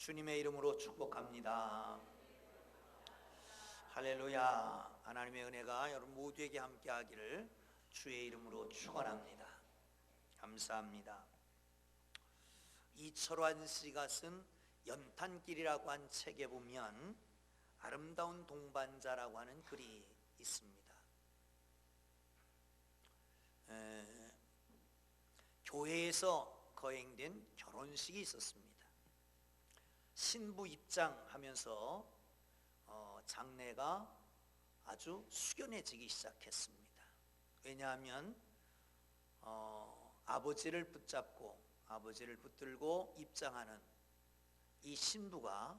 주님의 이름으로 축복합니다. 할렐루야. 하나님의 은혜가 여러분 모두에게 함께하기를 주의 이름으로 축원합니다. 감사합니다. 이철환 씨가 쓴 연탄길이라고 한 책에 보면 아름다운 동반자라고 하는 글이 있습니다. 교회에서 거행된 결혼식이 있었습니다. 신부 입장하면서 장례가 아주 숙연해지기 시작했습니다. 왜냐하면 아버지를 붙들고 입장하는 이 신부가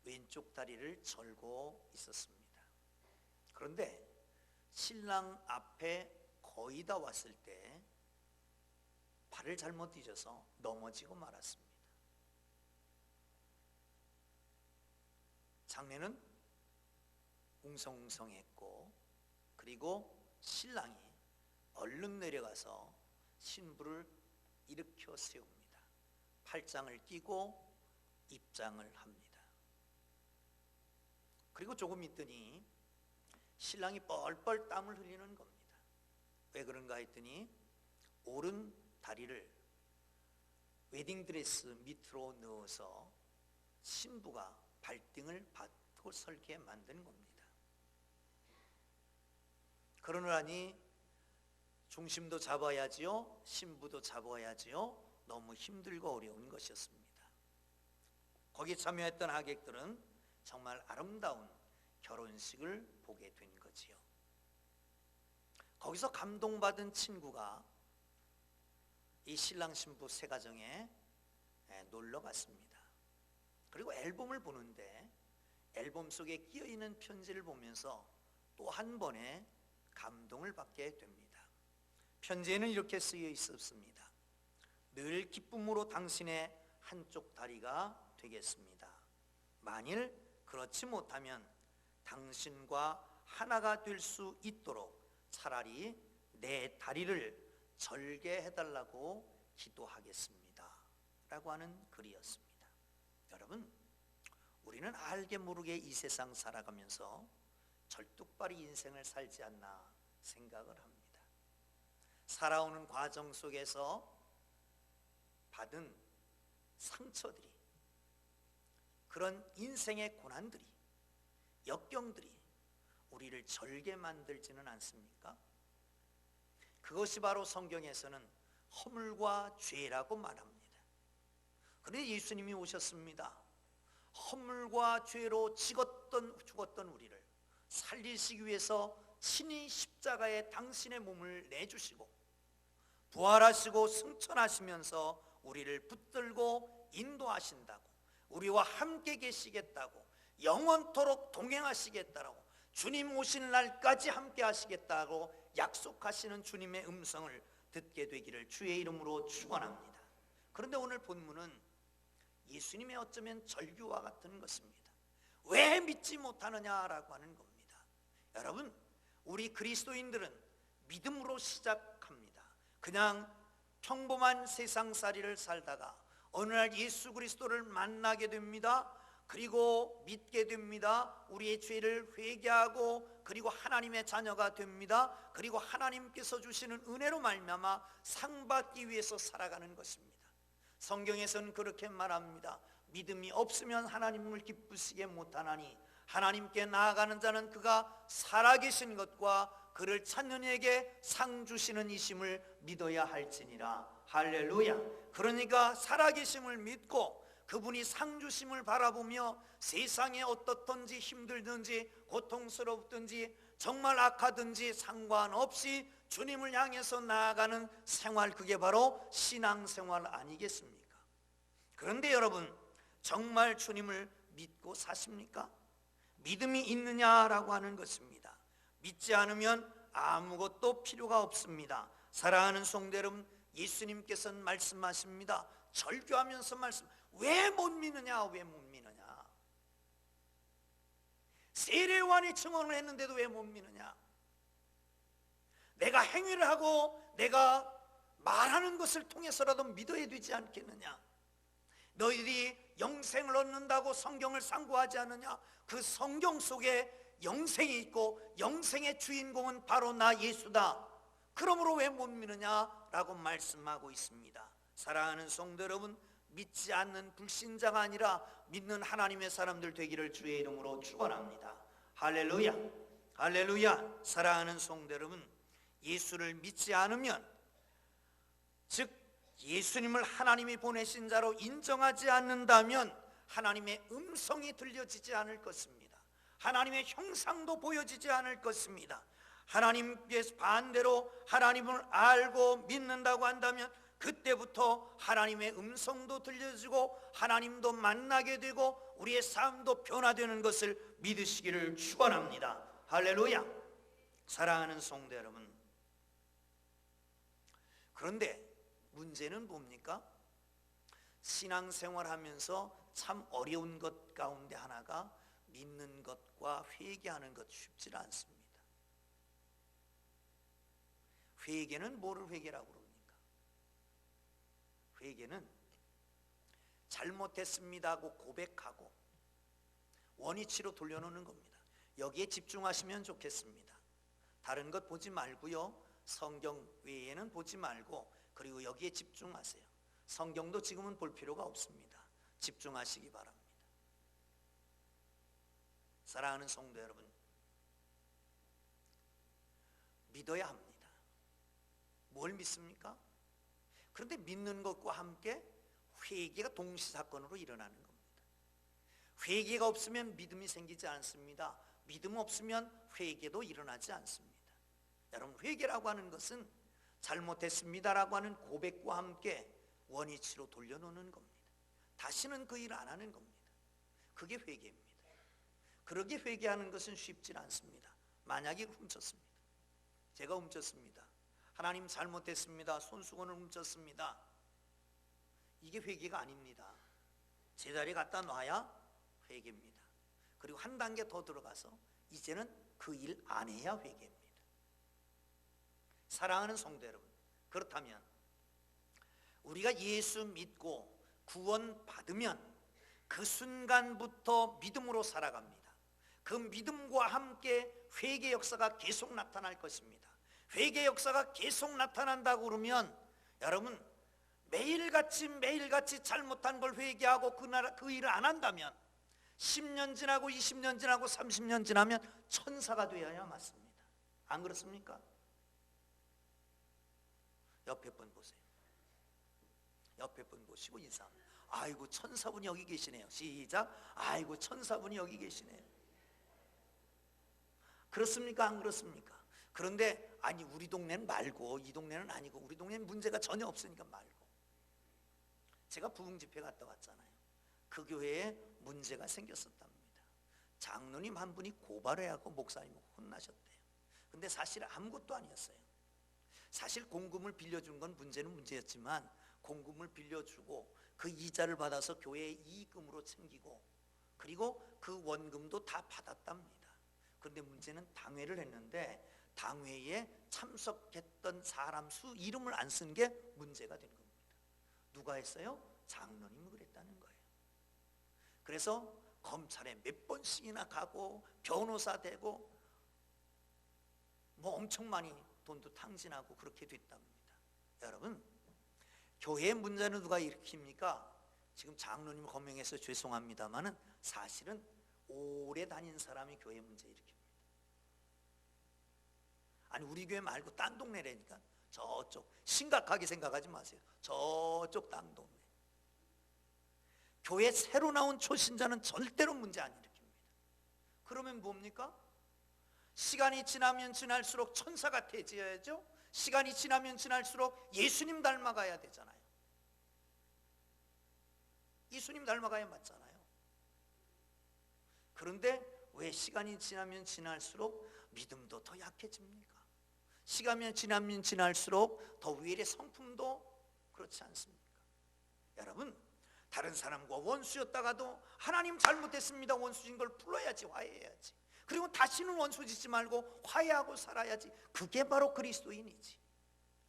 왼쪽 다리를 절고 있었습니다. 그런데 신랑 앞에 거의 다 왔을 때 발을 잘못 뒤져서 넘어지고 말았습니다. 장례는 웅성웅성했고, 그리고 신랑이 얼른 내려가서 신부를 일으켜 세웁니다. 팔짱을 끼고 입장을 합니다. 그리고 조금 있더니 신랑이 뻘뻘 땀을 흘리는 겁니다. 왜 그런가 했더니 오른 다리를 웨딩드레스 밑으로 넣어서 신부가 발등을 받고 설게 만든 겁니다. 그러느라니 중심도 잡아야지요, 신부도 잡아야지요. 너무 힘들고 어려운 것이었습니다. 거기에 참여했던 하객들은 정말 아름다운 결혼식을 보게 된 거지요. 거기서 감동받은 친구가 이 신랑 신부 세 가정에 놀러 갔습니다. 그리고 앨범을 보는데 앨범 속에 끼어있는 편지를 보면서 또 한 번의 감동을 받게 됩니다. 편지에는 이렇게 쓰여 있었습니다. 늘 기쁨으로 당신의 한쪽 다리가 되겠습니다. 만일 그렇지 못하면 당신과 하나가 될 수 있도록 차라리 내 다리를 절게 해달라고 기도하겠습니다 라고 하는 글이었습니다. 여러분, 우리는 알게 모르게 이 세상 살아가면서 절뚝발이 인생을 살지 않나 생각을 합니다. 살아오는 과정 속에서 받은 상처들이, 그런 인생의 고난들이, 역경들이 우리를 절게 만들지는 않습니까? 그것이 바로 성경에서는 허물과 죄라고 말합니다. 그런데 예수님이 오셨습니다. 허물과 죄로 죽었던 우리를 살리시기 위해서 친히 십자가에 당신의 몸을 내주시고 부활하시고 승천하시면서 우리를 붙들고 인도하신다고, 우리와 함께 계시겠다고, 영원토록 동행하시겠다고, 주님 오신 날까지 함께 하시겠다고 약속하시는 주님의 음성을 듣게 되기를 주의 이름으로 축원합니다. 그런데 오늘 본문은 예수님의 어쩌면 절규와 같은 것입니다. 왜 믿지 못하느냐라고 하는 겁니다. 여러분, 우리 그리스도인들은 믿음으로 시작합니다. 그냥 평범한 세상살이를 살다가 어느 날 예수 그리스도를 만나게 됩니다. 그리고 믿게 됩니다. 우리의 죄를 회개하고 그리고 하나님의 자녀가 됩니다. 그리고 하나님께서 주시는 은혜로 말미암아 상 받기 위해서 살아가는 것입니다. 성경에서는 그렇게 말합니다. 믿음이 없으면 하나님을 기쁘시게 못하나니 하나님께 나아가는 자는 그가 살아계신 것과 그를 찾는 이에게 상 주시는 이심을 믿어야 할지니라. 할렐루야. 그러니까 살아계심을 믿고 그분이 상 주심을 바라보며 세상에 어떻든지 힘들든지 고통스럽든지 정말 악하든지 상관없이 주님을 향해서 나아가는 생활, 그게 바로 신앙생활 아니겠습니까? 그런데 여러분, 정말 주님을 믿고 사십니까? 믿음이 있느냐라고 하는 것입니다. 믿지 않으면 아무것도 필요가 없습니다. 사랑하는 성도 여러분, 예수님께서는 말씀하십니다. 절규하면서 왜 못 믿느냐? 왜 못 믿느냐? 세례요한이 증언을 했는데도 왜 못 믿느냐? 내가 행위를 하고 내가 말하는 것을 통해서라도 믿어야 되지 않겠느냐? 너희들이 영생을 얻는다고 성경을 상고하지 않느냐? 그 성경 속에 영생이 있고 영생의 주인공은 바로 나 예수다. 그러므로 왜 못 믿느냐? 라고 말씀하고 있습니다. 사랑하는 성도 여러분, 믿지 않는 불신자가 아니라 믿는 하나님의 사람들 되기를 주의 이름으로 축원합니다. 할렐루야, 할렐루야. 사랑하는 성도 여러분, 예수를 믿지 않으면, 즉 예수님을 하나님이 보내신 자로 인정하지 않는다면 하나님의 음성이 들려지지 않을 것입니다. 하나님의 형상도 보여지지 않을 것입니다. 하나님께서 반대로 하나님을 알고 믿는다고 한다면 그때부터 하나님의 음성도 들려지고 하나님도 만나게 되고 우리의 삶도 변화되는 것을 믿으시기를 축원합니다. 할렐루야. 사랑하는 성도 여러분, 그런데 문제는 뭡니까? 신앙생활하면서 참 어려운 것 가운데 하나가 믿는 것과 회개하는 것 쉽지 않습니다. 회개는 뭐를 회개라고 그럽니까? 회개는 잘못했습니다 하고 고백하고 원위치로 돌려놓는 겁니다. 여기에 집중하시면 좋겠습니다. 다른 것 보지 말고요, 성경 외에는 보지 말고, 그리고 여기에 집중하세요. 성경도 지금은 볼 필요가 없습니다. 집중하시기 바랍니다. 사랑하는 성도 여러분, 믿어야 합니다. 뭘 믿습니까? 그런데 믿는 것과 함께 회개가 동시사건으로 일어나는 겁니다. 회개가 없으면 믿음이 생기지 않습니다. 믿음 없으면 회개도 일어나지 않습니다. 여러분, 회개라고 하는 것은 잘못했습니다라고 하는 고백과 함께 원위치로 돌려놓는 겁니다. 다시는 그 일을 안 하는 겁니다. 그게 회개입니다. 그렇게 회개하는 것은 쉽지 않습니다. 만약에 훔쳤습니다. 제가 훔쳤습니다. 하나님 잘못했습니다. 손수건을 훔쳤습니다. 이게 회개가 아닙니다. 제자리에 갖다 놔야 회개입니다. 그리고 한 단계 더 들어가서 이제는 그 일 안 해야 회개입니다. 사랑하는 성도 여러분, 그렇다면 우리가 예수 믿고 구원 받으면 그 순간부터 믿음으로 살아갑니다. 그 믿음과 함께 회개 역사가 계속 나타날 것입니다. 회개 역사가 계속 나타난다고 그러면 여러분, 매일같이 잘못한 걸 회개하고 그 일을 안 한다면 10년 지나고 20년 지나고 30년 지나면 천사가 되어야 맞습니다. 안 그렇습니까? 옆에 분 보세요. 옆에 분 보시고 인사합니다. 아이고, 천사분이 여기 계시네요. 시작. 아이고, 천사분이 여기 계시네요. 그렇습니까? 안 그렇습니까? 그런데 아니, 우리 동네는 말고, 이 동네는 아니고, 우리 동네는 문제가 전혀 없으니까 말고. 제가 부흥집회 갔다 왔잖아요. 그 교회에 문제가 생겼었답니다. 장로님 한 분이 고발해하고 목사님 혼나셨대요. 근데 사실 아무것도 아니었어요. 사실 공금을 빌려준 건 문제는 문제였지만 공금을 빌려주고 그 이자를 받아서 교회의 이익금으로 챙기고 그리고 그 원금도 다 받았답니다. 그런데 문제는 당회를 했는데 당회에 참석했던 사람 수 이름을 안 쓴 게 문제가 된 겁니다. 누가 했어요? 장로님이 그랬다는 거예요. 그래서 검찰에 몇 번씩이나 가고 변호사 되고 뭐 엄청 많이 돈도 탕진하고 그렇게 됐답니다. 여러분, 교회의 문제는 누가 일으킵니까? 지금 장로님 거명해서 죄송합니다만은 사실은 오래 다닌 사람이 교회 문제 일으킵니다. 아니, 우리 교회 말고 딴 동네라니까. 저쪽, 심각하게 생각하지 마세요. 저쪽 딴 동네. 교회 새로 나온 초신자는 절대로 문제 안 일으킵니다. 그러면 뭡니까? 시간이 지나면 지날수록 천사가 되어야죠. 시간이 지나면 지날수록 예수님 닮아가야 되잖아요. 예수님 닮아가야 맞잖아요. 그런데 왜 시간이 지나면 지날수록 믿음도 더 약해집니까? 시간이 지나면 지날수록 더 위의 성품도 그렇지 않습니까? 여러분, 다른 사람과 원수였다가도 하나님 잘못했습니다 원수인 걸 풀어야지, 화해해야지. 그리고 다시는 원수 짓지 말고 화해하고 살아야지. 그게 바로 그리스도인이지.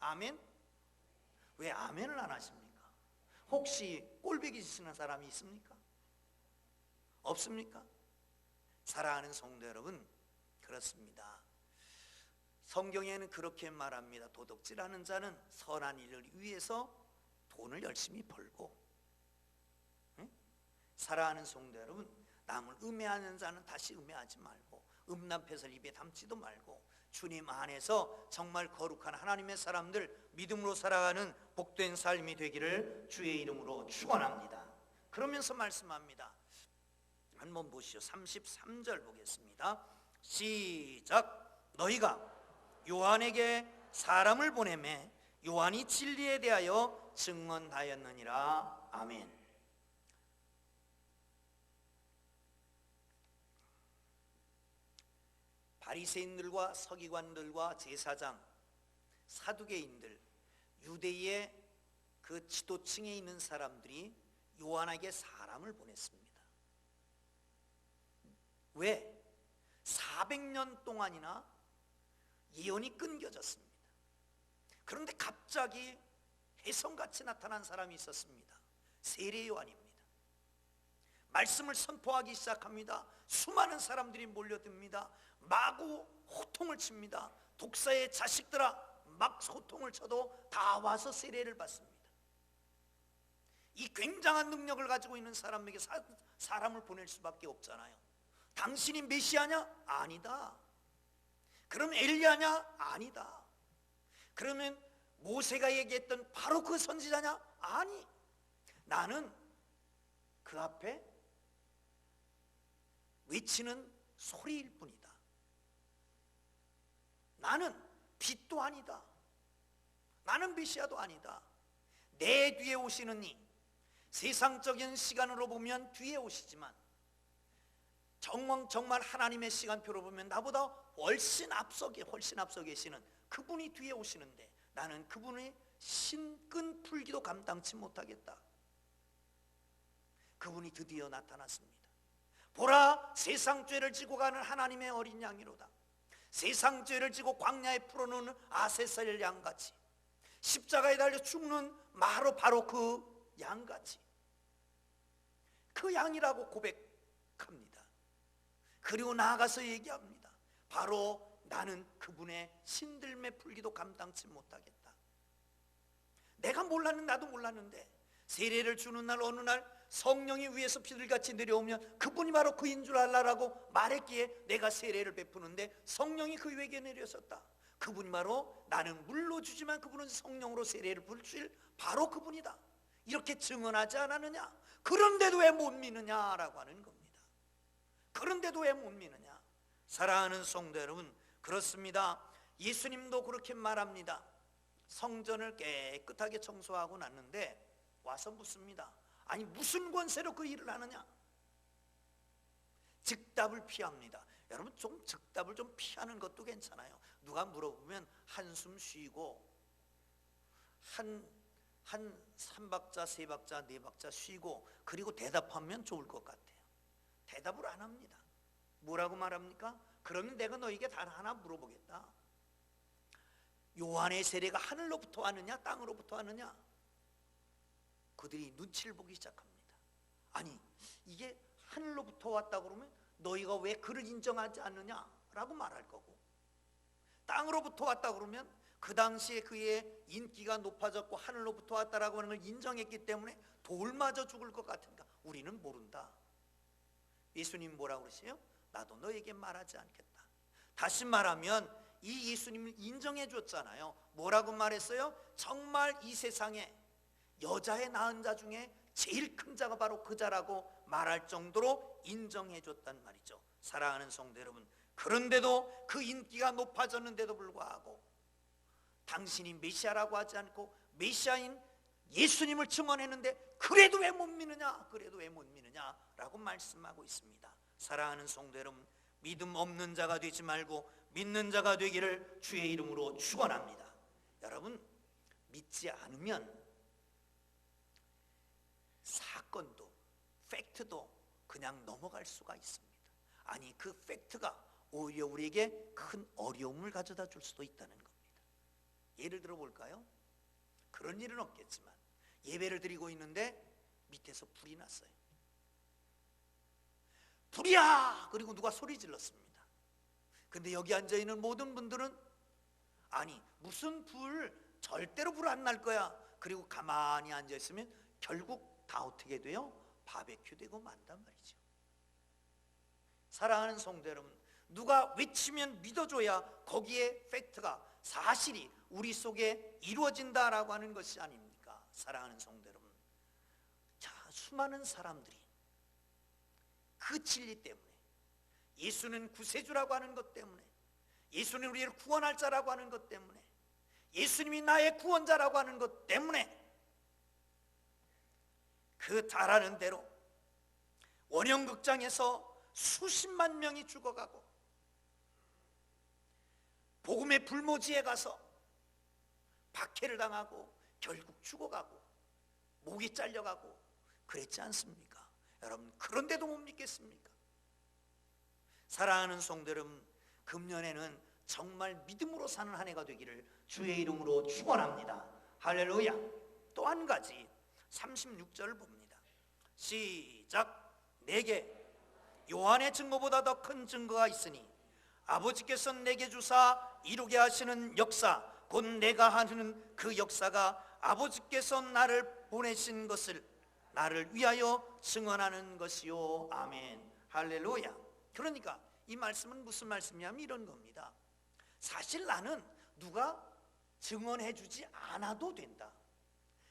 아멘? 왜 아멘을 안 하십니까? 혹시 꼴보기 싫은 사람이 있습니까? 없습니까? 사랑하는 성도 여러분, 그렇습니다. 성경에는 그렇게 말합니다. 도둑질하는 자는 선한 일을 위해서 돈을 열심히 벌고, 응? 사랑하는 성도 여러분, 남을 음해하는 자는 다시 음해하지 말고, 음란패설 입에 담지도 말고, 주님 안에서 정말 거룩한 하나님의 사람들, 믿음으로 살아가는 복된 삶이 되기를 주의 이름으로 축원합니다. 그러면서 말씀합니다. 한번 보시죠. 33절 보겠습니다. 시작. 너희가 요한에게 사람을 보내매 요한이 진리에 대하여 증언하였느니라. 아멘. 바리새인들과 서기관들과 제사장, 사두개인들, 유대의 그 지도층에 있는 사람들이 요한에게 사람을 보냈습니다. 왜? 400년 동안이나 예언이 끊겨졌습니다. 그런데 갑자기 혜성같이 나타난 사람이 있었습니다. 세례 요한입니다. 말씀을 선포하기 시작합니다. 수많은 사람들이 몰려듭니다. 마구 호통을 칩니다. 독사의 자식들아, 막 호통을 쳐도 다 와서 세례를 받습니다. 이 굉장한 능력을 가지고 있는 사람에게 사람을 보낼 수밖에 없잖아요. 당신이 메시아냐? 아니다. 그럼 엘리야냐? 아니다. 그러면 모세가 얘기했던 바로 그 선지자냐? 아니. 나는 그 앞에 외치는 소리일 뿐이다. 나는 빛도 아니다. 나는 메시아도 아니다. 내 뒤에 오시는 이, 세상적인 시간으로 보면 뒤에 오시지만 정말 하나님의 시간표로 보면 나보다 훨씬 앞서 계시는 그분이 뒤에 오시는데 나는 그분의 신끈 풀기도 감당치 못하겠다. 그분이 드디어 나타났습니다. 보라, 세상 죄를 지고 가는 하나님의 어린 양이로다. 세상 죄를 지고 광야에 풀어놓는 아세살 양같이, 십자가에 달려 죽는 바로 그 양같이, 그 양이라고 고백합니다. 그리고 나아가서 얘기합니다. 바로 나는 그분의 신들매 풀기도 감당치 못하겠다. 내가 나도 몰랐는데 세례를 주는 날 어느 날 성령이 위에서 비둘기같이 내려오면 그분이 바로 그인 줄 알라라고 말했기에 내가 세례를 베푸는데 성령이 그 위에 내렸었다. 그분이 바로 나는 물로 주지만 그분은 성령으로 세례를 부을 바로 그분이다. 이렇게 증언하지 않았느냐? 그런데도 왜 못 믿느냐라고 하는 겁니다. 그런데도 왜 못 믿느냐? 사랑하는 성도 여러분, 그렇습니다. 예수님도 그렇게 말합니다. 성전을 깨끗하게 청소하고 났는데 와서 묻습니다. 아니 무슨 권세로 그 일을 하느냐? 즉답을 피합니다. 여러분 좀 즉답을 좀 피하는 것도 괜찮아요. 누가 물어보면 한숨 쉬고 한 3박자, 3박자, 4박자 쉬고 그리고 대답하면 좋을 것 같아요. 대답을 안 합니다. 뭐라고 말합니까? 그러면 내가 너에게 단 하나 물어보겠다. 요한의 세례가 하늘로부터 왔느냐 땅으로부터 왔느냐? 그들이 눈치를 보기 시작합니다. 아니 이게 하늘로부터 왔다 그러면 너희가 왜 그를 인정하지 않느냐라고 말할 거고, 땅으로부터 왔다 그러면 그 당시에 그의 인기가 높아졌고 하늘로부터 왔다라고 하는 걸 인정했기 때문에 돌맞아 죽을 것 같으니까 우리는 모른다. 예수님 뭐라고 그러세요? 나도 너에게 말하지 않겠다. 다시 말하면 이 예수님을 인정해 줬잖아요. 뭐라고 말했어요? 정말 이 세상에 여자의 낳은 자 중에 제일 큰 자가 바로 그 자라고 말할 정도로 인정해 줬단 말이죠. 사랑하는 성도 여러분, 그런데도 그 인기가 높아졌는데도 불구하고 당신이 메시아라고 하지 않고 메시아인 예수님을 증언했는데 그래도 왜 못 믿느냐? 그래도 왜 못 믿느냐라고 말씀하고 있습니다. 사랑하는 성도 여러분, 믿음 없는 자가 되지 말고 믿는 자가 되기를 주의 이름으로 축원합니다. 여러분 믿지 않으면 사건도 팩트도 그냥 넘어갈 수가 있습니다. 아니 그 팩트가 오히려 우리에게 큰 어려움을 가져다 줄 수도 있다는 겁니다. 예를 들어 볼까요? 그런 일은 없겠지만 예배를 드리고 있는데 밑에서 불이 났어요. 불이야! 그리고 누가 소리 질렀습니다. 근데 여기 앉아있는 모든 분들은 아니 무슨 불, 절대로 불 안 날 거야. 그리고 가만히 앉아있으면 결국 다 어떻게 돼요? 바베큐 되고 만단 말이죠. 사랑하는 성도 여러분, 누가 외치면 믿어줘야 거기에 팩트가, 사실이 우리 속에 이루어진다라고 하는 것이 아닙니까? 사랑하는 성도 여러분, 자, 수많은 사람들이 그 진리 때문에, 예수는 구세주라고 하는 것 때문에, 예수는 우리를 구원할 자라고 하는 것 때문에, 예수님이 나의 구원자라고 하는 것 때문에 그 잘하는 대로 원형극장에서 수십만 명이 죽어가고, 복음의 불모지에 가서 박해를 당하고 결국 죽어가고 목이 잘려가고 그랬지 않습니까? 여러분, 그런데도 못 믿겠습니까? 사랑하는 성도 여러분, 금년에는 정말 믿음으로 사는 한 해가 되기를 주의 이름으로 축원합니다. 할렐루야. 또 한 가지 36절을 봅니다. 시작. 내게 요한의 증거보다 더 큰 증거가 있으니 아버지께서 내게 주사 이루게 하시는 역사, 곧 내가 하는 그 역사가 아버지께서 나를 보내신 것을 나를 위하여 증언하는 것이요. 아멘. 할렐루야. 그러니까 이 말씀은 무슨 말씀이냐면 이런 겁니다. 사실 나는 누가 증언해 주지 않아도 된다.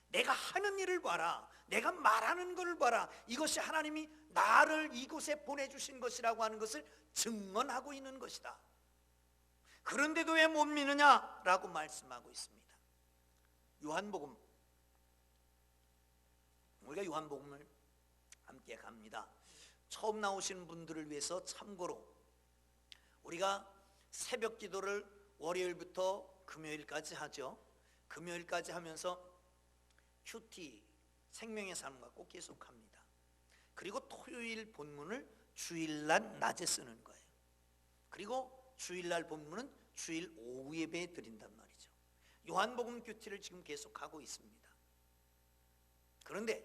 내가 하는 일을 봐라, 내가 말하는 것을 봐라, 이것이 하나님이 나를 이곳에 보내주신 것이라고 하는 것을 증언하고 있는 것이다. 그런데도 왜 못 믿느냐라고 말씀하고 있습니다. 요한복음, 우리가 요한복음을 함께 갑니다. 처음 나오시는 분들을 위해서 참고로 우리가 새벽 기도를 월요일부터 금요일까지 하죠. 금요일까지 하면서 큐티, 생명의 삶과 꼭 계속합니다. 그리고 토요일 본문을 주일날 낮에 쓰는 거예요. 그리고 주일날 본문은 주일 오후 예배에 드린단 말이죠. 요한복음 큐티를 지금 계속하고 있습니다. 그런데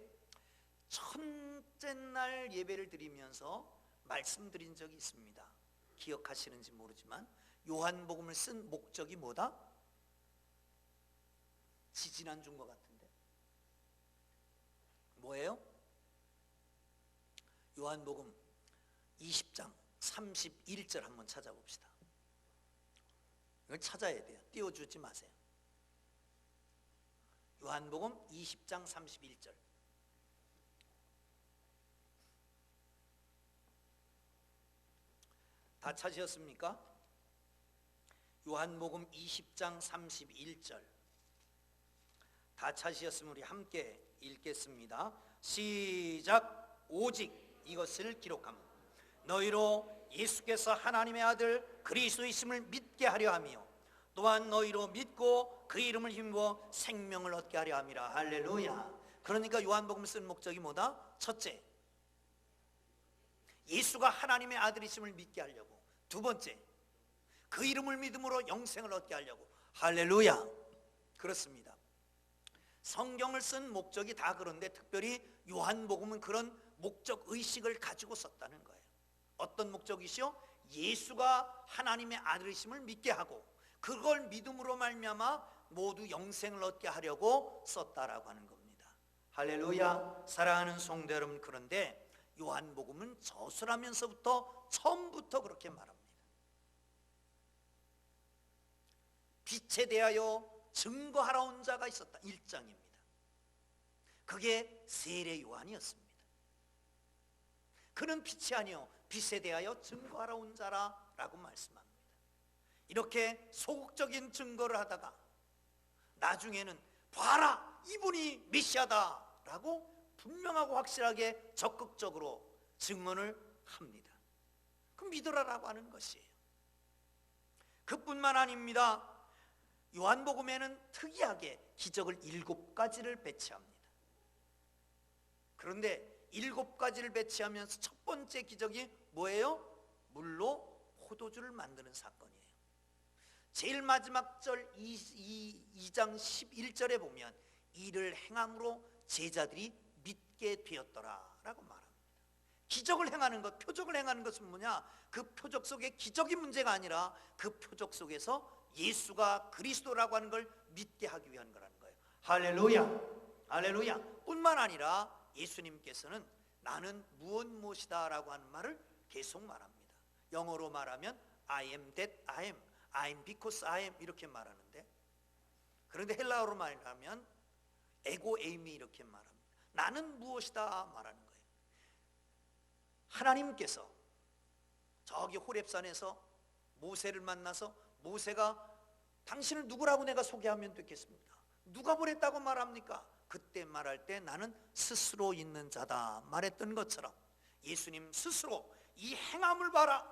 첫째 날 예배를 드리면서 말씀드린 적이 있습니다. 기억하시는지 모르지만 요한복음을 쓴 목적이 뭐다? 지지난주인 것 같은데 뭐예요? 요한복음 20장 31절 한번 찾아봅시다. 이걸 찾아야 돼요. 띄워주지 마세요. 요한복음 20장 31절. 다 찾으셨습니까? 요한복음 20장 31절. 다 찾으셨으면 우리 함께 읽겠습니다. 시작. 오직 이것을 기록함. 너희로 예수께서 하나님의 아들 그리스도이심을 믿게 하려 하며 또한 너희로 믿고 그 이름을 힘입어 생명을 얻게 하려 함이라. 할렐루야. 그러니까 요한복음 쓴 목적이 뭐다? 첫째, 예수가 하나님의 아들이심을 믿게 하려고. 두 번째, 그 이름을 믿음으로 영생을 얻게 하려고. 할렐루야. 그렇습니다. 성경을 쓴 목적이 다 그런데 특별히 요한복음은 그런 목적 의식을 가지고 썼다는 거예요. 어떤 목적이시요? 예수가 하나님의 아들이심을 믿게 하고 그걸 믿음으로 말미암아 모두 영생을 얻게 하려고 썼다라고 하는 겁니다. 할렐루야. 사랑하는 성도 여러분, 그런데 요한복음은 저술하면서부터 처음부터 그렇게 말합니다. 빛에 대하여 증거하러 온 자가 있었다. 1장입니다. 그게 세례 요한이었습니다. 그는 빛이 아니요 빛에 대하여 증거하러 온 자라라고 말씀합니다. 이렇게 소극적인 증거를 하다가 나중에는 봐라, 이분이 메시아다라고 분명하고 확실하게 적극적으로 증언을 합니다. 그럼 믿으라라고 하는 것이에요. 그뿐만 아닙니다. 요한복음에는 특이하게 기적을 7가지를 배치합니다. 그런데 7가지를 배치하면서 첫 번째 기적이 뭐예요? 물로 포도주를 만드는 사건이에요. 제일 마지막 절 2장 11절에 보면 이를 행함으로 제자들이 믿게 되었더라라고 말합니다. 기적을 행하는 것, 표적을 행하는 것은 뭐냐? 그 표적 속에 기적이 문제가 아니라 그 표적 속에서 예수가 그리스도라고 하는 걸 믿게 하기 위한 거라는 거예요. 할렐루야, 할렐루야. 뿐만 아니라 예수님께서는 나는 무엇이다 라고 하는 말을 계속 말합니다. 영어로 말하면 I am that I am, I am because I am 이렇게 말하는데, 그런데 헬라어로 말하면 에고 에이미 이렇게 말합니다. 나는 무엇이다 말하는 거예요. 하나님께서 저기 호렙산에서 모세를 만나서 모세가 당신을 누구라고 내가 소개하면 되겠습니까? 누가 보냈다고 말합니까? 그때 말할 때 나는 스스로 있는 자다 말했던 것처럼 예수님 스스로 이 행함을 봐라,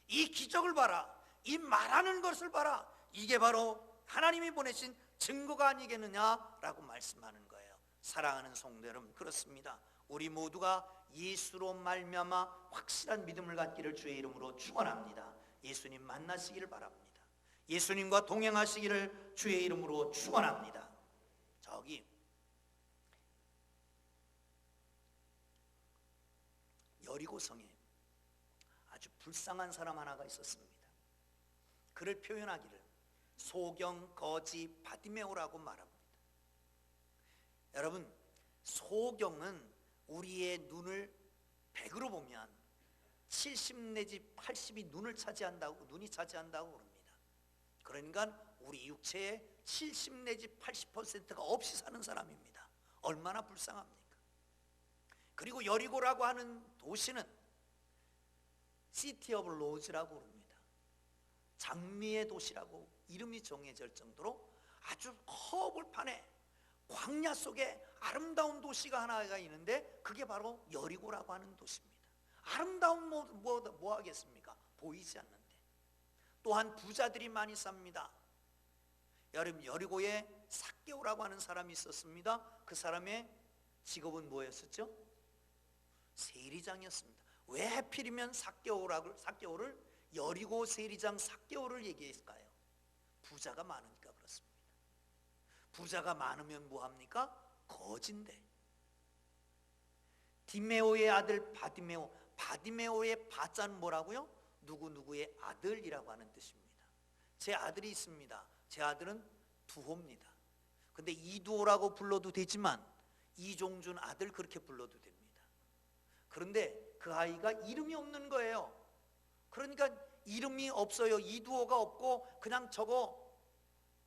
이 기적을 봐라, 이 말하는 것을 봐라, 이게 바로 하나님이 보내신 증거가 아니겠느냐라고 말씀하는 거예요. 사랑하는 성도 여러분, 그렇습니다. 우리 모두가 예수로 말미암아 확실한 믿음을 갖기를 주의 이름으로 축원합니다. 예수님 만나시기를 바랍니다. 예수님과 동행하시기를 주의 이름으로 축원합니다. 저기 여리고성에 아주 불쌍한 사람 하나가 있었습니다. 그를 표현하기를 소경, 거지, 바디메오라고 말합니다. 여러분, 소경은 우리의 눈을 100으로 보면 70 내지 80이 눈이 차지한다고 그럽니다. 그러니까 우리 육체의 70 내지 80%가 없이 사는 사람입니다. 얼마나 불쌍합니까? 그리고 여리고라고 하는 도시는 시티 오브 로즈라고 그럽니다. 장미의 도시라고 이름이 정해질 정도로 아주 허벌판에 광야 속에 아름다운 도시가 하나가 있는데 그게 바로 여리고라고 하는 도시입니다. 아름다운 뭐 하겠습니까? 보이지 않는데. 또한 부자들이 많이 삽니다. 여러분, 여리고에 삭개오라고 하는 사람이 있었습니다. 그 사람의 직업은 뭐였었죠? 세리장이었습니다. 왜 하필이면 삭개오를 여리고 세리장 삭개오를 얘기했을까요? 부자가 많으니까 그렇습니다. 부자가 많으면 뭐합니까? 거지인데. 디메오의 아들 바디메오, 바디메오의 바자는 뭐라고요? 누구누구의 아들이라고 하는 뜻입니다. 제 아들이 있습니다. 제 아들은 두호입니다. 근데 이두호라고 불러도 되지만 이종준 아들 그렇게 불러도 됩니다. 그런데 그 아이가 이름이 없는 거예요. 그러니까 이름이 없어요. 이두호가 없고 그냥 저거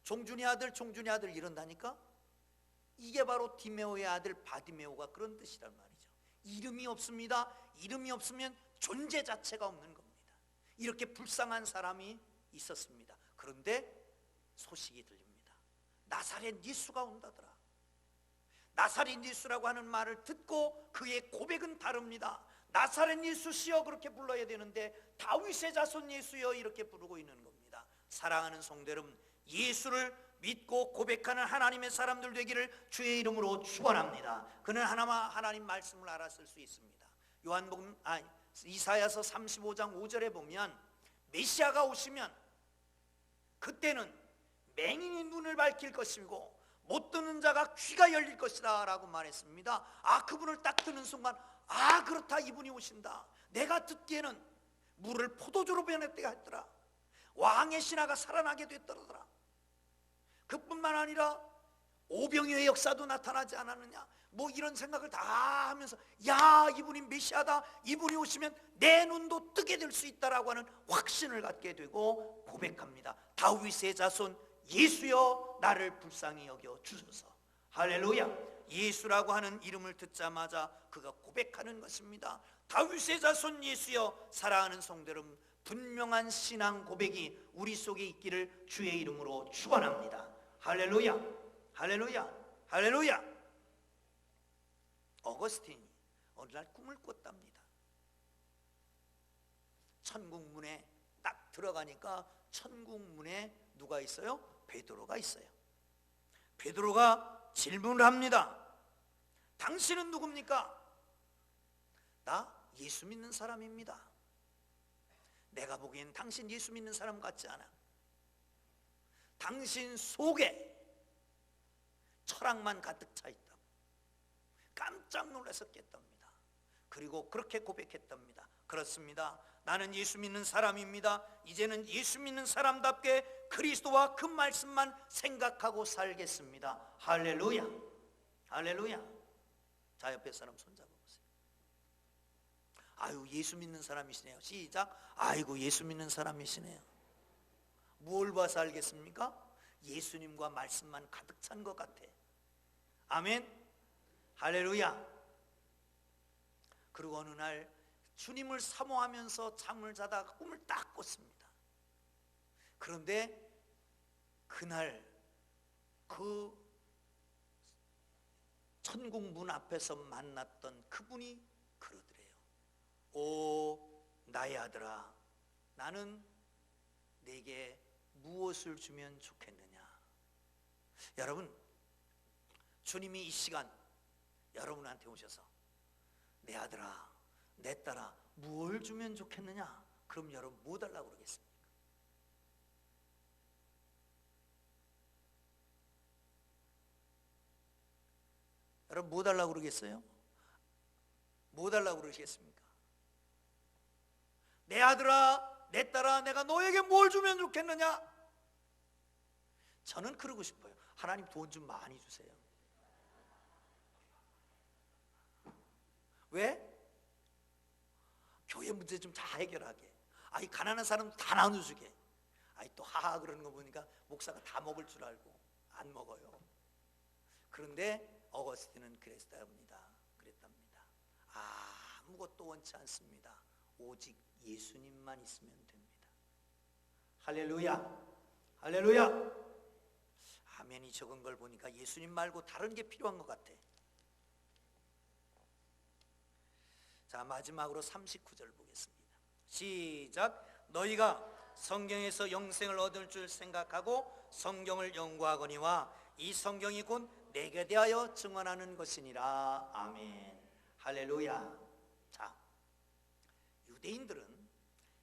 종준이 아들 이런다니까. 이게 바로 디메오의 아들 바디메오가 그런 뜻이란 말이죠. 이름이 없습니다. 이름이 없으면 존재 자체가 없는 겁니다. 이렇게 불쌍한 사람이 있었습니다. 그런데 소식이 들립니다. 나사렛 예수가 온다더라. 나사렛 예수라고 하는 말을 듣고 그의 고백은 다릅니다. 나사렛 예수시여 그렇게 불러야 되는데 다윗의 자손 예수여 이렇게 부르고 있는 겁니다. 사랑하는 성도 여러분, 예수를 믿고 고백하는 하나님의 사람들 되기를 주의 이름으로 축원합니다. 그는 하나님 말씀을 알았을 수 있습니다. 이사야서 35장 5절에 보면 메시아가 오시면 그때는 맹인이 눈을 밝힐 것이고 못 듣는 자가 귀가 열릴 것이다 라고 말했습니다. 그분을 딱 듣는 순간 그렇다, 이분이 오신다. 내가 듣기에는 물을 포도주로 변했다고 했더라. 왕의 신하가 살아나게 됐더라. 그뿐만 아니라 오병이어의 역사도 나타나지 않았느냐, 뭐 이런 생각을 다 하면서 이분이 메시아다, 이분이 오시면 내 눈도 뜨게 될 수 있다라고 하는 확신을 갖게 되고 고백합니다. 다윗의 자손 예수여 나를 불쌍히 여겨 주소서. 할렐루야. 예수라고 하는 이름을 듣자마자 그가 고백하는 것입니다. 다윗의 자손 예수여. 사랑하는 성도 여러분, 분명한 신앙 고백이 우리 속에 있기를 주의 이름으로 축원합니다. 할렐루야, 할렐루야, 할렐루야. 어거스틴이 어느 날 꿈을 꿨답니다. 천국문에 딱 들어가니까 천국문에 누가 있어요? 베드로가 있어요. 베드로가 질문을 합니다. 당신은 누굽니까? 나 예수 믿는 사람입니다. 내가 보기엔 당신 예수 믿는 사람 같지 않아. 당신 속에 철학만 가득 차 있다. 깜짝 놀라서 깼답니다. 그리고 그렇게 고백했답니다. 그렇습니다. 나는 예수 믿는 사람입니다. 이제는 예수 믿는 사람답게 그리스도와 그 말씀만 생각하고 살겠습니다. 할렐루야, 할렐루야. 자, 옆에 사람 손잡아보세요. 아유, 예수 믿는 사람이시네요. 시작. 아이고, 예수 믿는 사람이시네요. 뭘 봐서 알겠습니까? 예수님과 말씀만 가득 찬 것 같아. 아멘, 할렐루야. 그리고 어느 날 주님을 사모하면서 잠을 자다가 꿈을 딱 꿨습니다. 그런데 그날 그 천국 문 앞에서 만났던 그분이 그러더래요. 오, 나의 아들아, 나는 내게 무엇을 주면 좋겠느냐. 여러분, 주님이 이 시간 여러분한테 오셔서 내 아들아, 내 딸아, 뭘 주면 좋겠느냐? 그럼 여러분 뭐 달라고 그러겠습니까? 여러분 뭐 달라고 그러겠어요? 뭐 달라고 그러시겠습니까? 내 아들아, 내 딸아, 내가 너에게 뭘 주면 좋겠느냐? 저는 그러고 싶어요. 하나님 돈 좀 많이 주세요. 왜? 교회 문제 좀 다 해결하게. 아이, 가난한 사람 다 나눠주게. 아이, 또 하하 그러는 거 보니까 목사가 다 먹을 줄 알고 안 먹어요. 그런데 어거스틴은 그랬답니다. 아무것도 원치 않습니다. 오직 예수님만 있으면 됩니다. 할렐루야, 할렐루야. 아멘이 적은 걸 보니까 예수님 말고 다른 게 필요한 것 같아. 자, 마지막으로 39절 보겠습니다. 시작. 너희가 성경에서 영생을 얻을 줄 생각하고 성경을 연구하거니와 이 성경이 곧 내게 대하여 증언하는 것이니라. 아멘, 할렐루야. 자, 유대인들은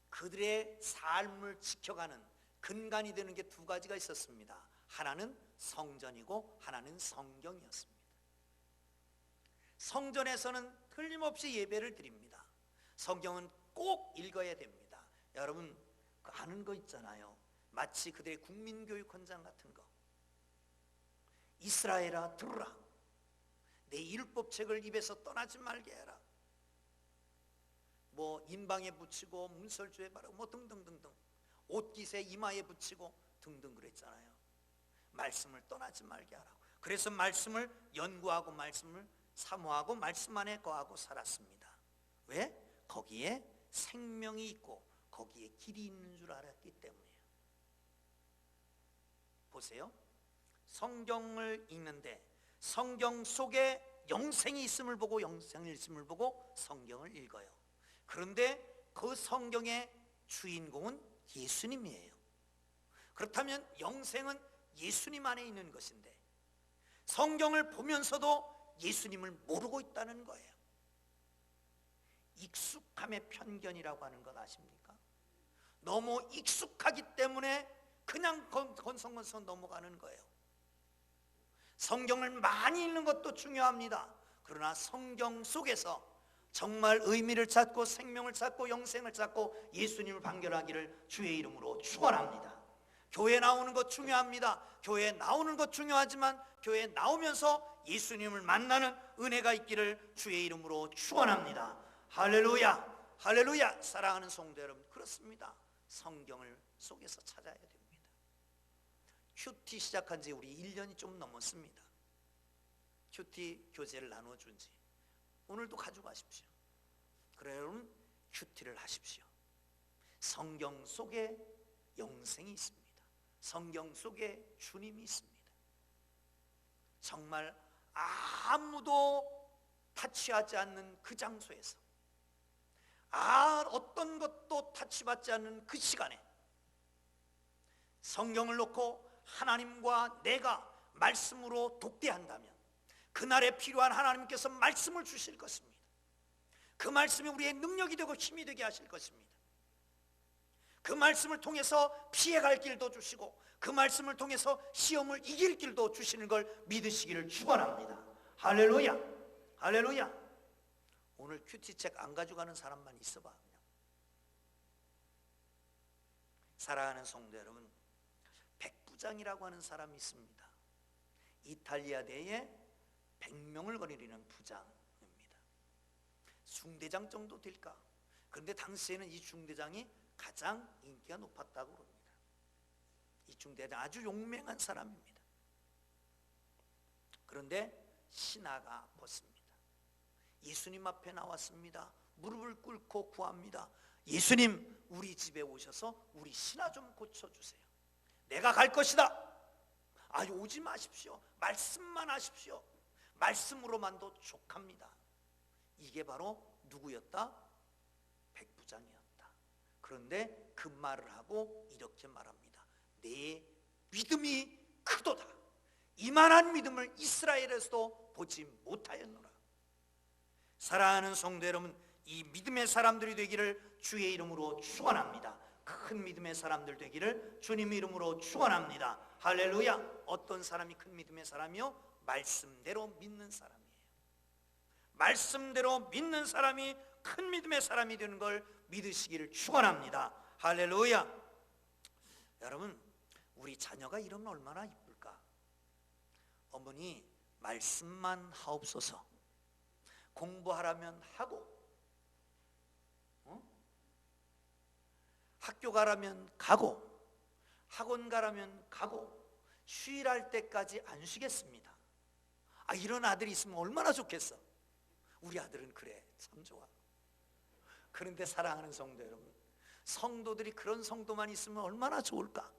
그들의 삶을 지켜가는 근간이 되는 게 두 가지가 있었습니다. 하나는 성전이고 하나는 성경이었습니다. 성전에서는 틀림없이 예배를 드립니다. 성경은 꼭 읽어야 됩니다. 여러분 아는 거 있잖아요. 마치 그들의 국민교육 헌장 같은 거. 이스라엘아 들으라, 내 율법책을 입에서 떠나지 말게 해라. 뭐 인방에 붙이고 문설주에 바르고 뭐 등등등등, 옷깃에 이마에 붙이고 등등 그랬잖아요. 말씀을 떠나지 말게 하라고. 그래서 말씀을 연구하고 말씀을 사모하고 말씀 안에 거하고 살았습니다. 왜? 거기에 생명이 있고 거기에 길이 있는 줄 알았기 때문이에요. 보세요. 성경을 읽는데 성경 속에 영생이 있음을 보고 영생이 있음을 보고 성경을 읽어요. 그런데 그 성경의 주인공은 예수님이에요. 그렇다면 영생은 예수님 안에 있는 것인데 성경을 보면서도 예수님을 모르고 있다는 거예요. 익숙함의 편견이라고 하는 것 아십니까? 너무 익숙하기 때문에 그냥 건성건성 넘어가는 거예요. 성경을 많이 읽는 것도 중요합니다. 그러나 성경 속에서 정말 의미를 찾고 생명을 찾고 영생을 찾고 예수님을 발견하기를 주의 이름으로 축원합니다. 교회 나오는 것 중요합니다. 교회 나오는 것 중요하지만 교회 나오면서 예수님을 만나는 은혜가 있기를 주의 이름으로 축원합니다. 할렐루야, 할렐루야. 사랑하는 성도 여러분, 그렇습니다. 성경을 속에서 찾아야 됩니다. 큐티 시작한 지 우리 1년이 좀 넘었습니다. 큐티 교재를 나눠준 지 오늘도 가져가십시오. 그래, 여러분 큐티를 하십시오. 성경 속에 영생이 있습니다. 성경 속에 주님이 있습니다. 정말 아무도 타치하지 않는 그 장소에서 어떤 것도 타치받지 않는 그 시간에 성경을 놓고 하나님과 내가 말씀으로 독대한다면 그날에 필요한 하나님께서 말씀을 주실 것입니다. 그 말씀이 우리의 능력이 되고 힘이 되게 하실 것입니다. 그 말씀을 통해서 피해갈 길도 주시고 그 말씀을 통해서 시험을 이길 길도 주시는 걸 믿으시기를 축원합니다. 할렐루야, 할렐루야. 오늘 큐티책 안 가져가는 사람만 있어봐. 그냥. 사랑하는 성도 여러분, 백부장이라고 하는 사람이 있습니다. 이탈리아 내에 100명을 거느리는 부장입니다. 중대장 정도 될까? 그런데 당시에는 이 중대장이 가장 인기가 높았다고 합니다. 이 중대장 아주 용맹한 사람입니다. 그런데 신하가 아팠습니다. 예수님 앞에 나왔습니다. 무릎을 꿇고 구합니다. 예수님, 우리 집에 오셔서 우리 신하 좀 고쳐주세요. 내가 갈 것이다. 오지 마십시오. 말씀만 하십시오. 말씀으로만도 족합니다. 이게 바로 누구였다? 백부장이었다. 그런데 그 말을 하고 이렇게 말합니다. 내 믿음이 크도다. 이만한 믿음을 이스라엘에서도 보지 못하였노라. 사랑하는 성도 여러분, 이 믿음의 사람들이 되기를 주의 이름으로 축원합니다. 큰 믿음의 사람들 되기를 주님의 이름으로 축원합니다. 할렐루야. 어떤 사람이 큰 믿음의 사람이요? 말씀대로 믿는 사람이에요. 말씀대로 믿는 사람이 큰 믿음의 사람이 되는 걸 믿으시기를 축원합니다. 할렐루야. 여러분, 우리 자녀가 이러면 얼마나 이쁠까? 어머니, 말씀만 하옵소서. 공부하라면 하고, 학교 가라면 가고, 학원 가라면 가고, 쉬일할 때까지 안 쉬겠습니다. 이런 아들이 있으면 얼마나 좋겠어. 우리 아들은 그래, 참 좋아. 그런데 사랑하는 성도 여러분, 성도들이 그런 성도만 있으면 얼마나 좋을까?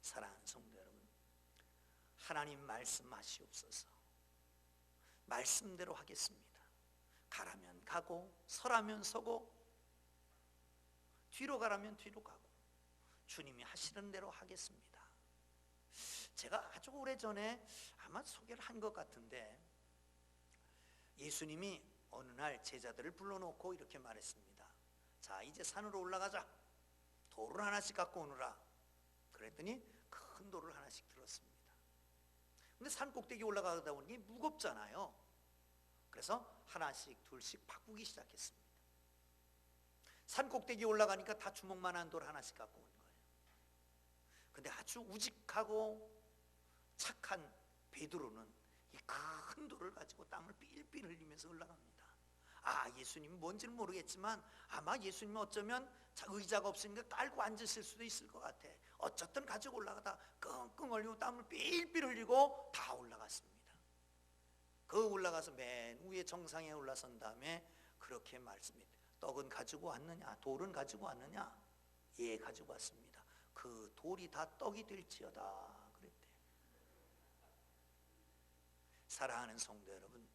사랑하는 성도 여러분, 하나님 말씀하시옵소서. 말씀대로 하겠습니다. 가라면 가고, 서라면 서고, 뒤로 가라면 뒤로 가고, 주님이 하시는 대로 하겠습니다. 제가 아주 오래전에 아마 소개를 한 것 같은데, 예수님이 어느 날 제자들을 불러놓고 이렇게 말했습니다. 자, 이제 산으로 올라가자. 돌을 하나씩 갖고 오너라. 그랬더니 큰 돌을 하나씩 들었습니다. 근데 산 꼭대기 올라가다 보니 무겁잖아요. 그래서 하나씩 둘씩 바꾸기 시작했습니다. 산 꼭대기 올라가니까 다 주먹만한 돌 하나씩 갖고 온 거예요. 근데 아주 우직하고 착한 베드로는 이 큰 돌을 가지고 땅을 삘삘 흘리면서 올라갑니다. 예수님 뭔지는 모르겠지만 아마 예수님은 어쩌면 의자가 없으니까 깔고 앉으실 수도 있을 것 같아. 어쨌든 가지고 올라가다 끙끙 흘리고 땀을 삘삘 흘리고 다 올라갔습니다. 그 올라가서 맨 위에 정상에 올라선 다음에 그렇게 말씀합니다. 떡은 가지고 왔느냐? 돌은 가지고 왔느냐? 예, 가지고 왔습니다. 그 돌이 다 떡이 될지어다 그랬대. 사랑하는 성도 여러분,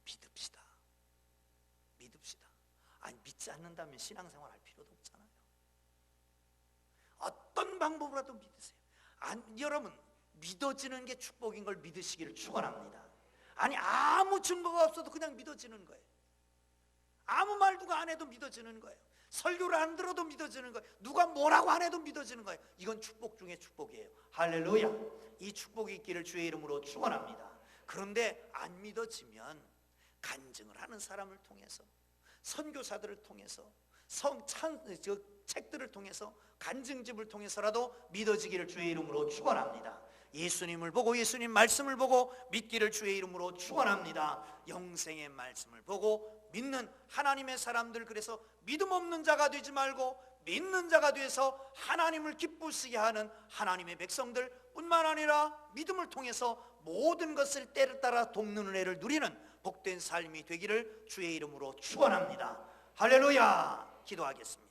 믿읍시다. 믿읍시다. 믿지 않는다면 신앙생활 할 필요도 없잖아요. 어떤 방법으로라도 믿으세요. 여러분, 믿어지는 게 축복인 걸 믿으시기를 축원합니다. 아무 증거가 없어도 그냥 믿어지는 거예요. 아무 말 누가 안 해도 믿어지는 거예요. 설교를 안 들어도 믿어지는 거예요. 누가 뭐라고 안 해도 믿어지는 거예요. 이건 축복 중에 축복이에요. 할렐루야. 이 축복이 있기를 주의 이름으로 축원합니다. 그런데 안 믿어지면 간증을 하는 사람을 통해서, 선교사들을 통해서, 책들을 통해서, 간증집을 통해서라도 믿어지기를 주의 이름으로 축원합니다. 예수님을 보고, 예수님 말씀을 보고 믿기를 주의 이름으로 축원합니다. 영생의 말씀을 보고 믿는 하나님의 사람들, 그래서 믿음 없는 자가 되지 말고 믿는 자가 돼서 하나님을 기쁘시게 하는 하나님의 백성들 뿐만 아니라 믿음을 통해서 모든 것을 때를 따라 돕는 은혜를 누리는 복된 삶이 되기를 주의 이름으로 축원합니다. 할렐루야. 기도하겠습니다.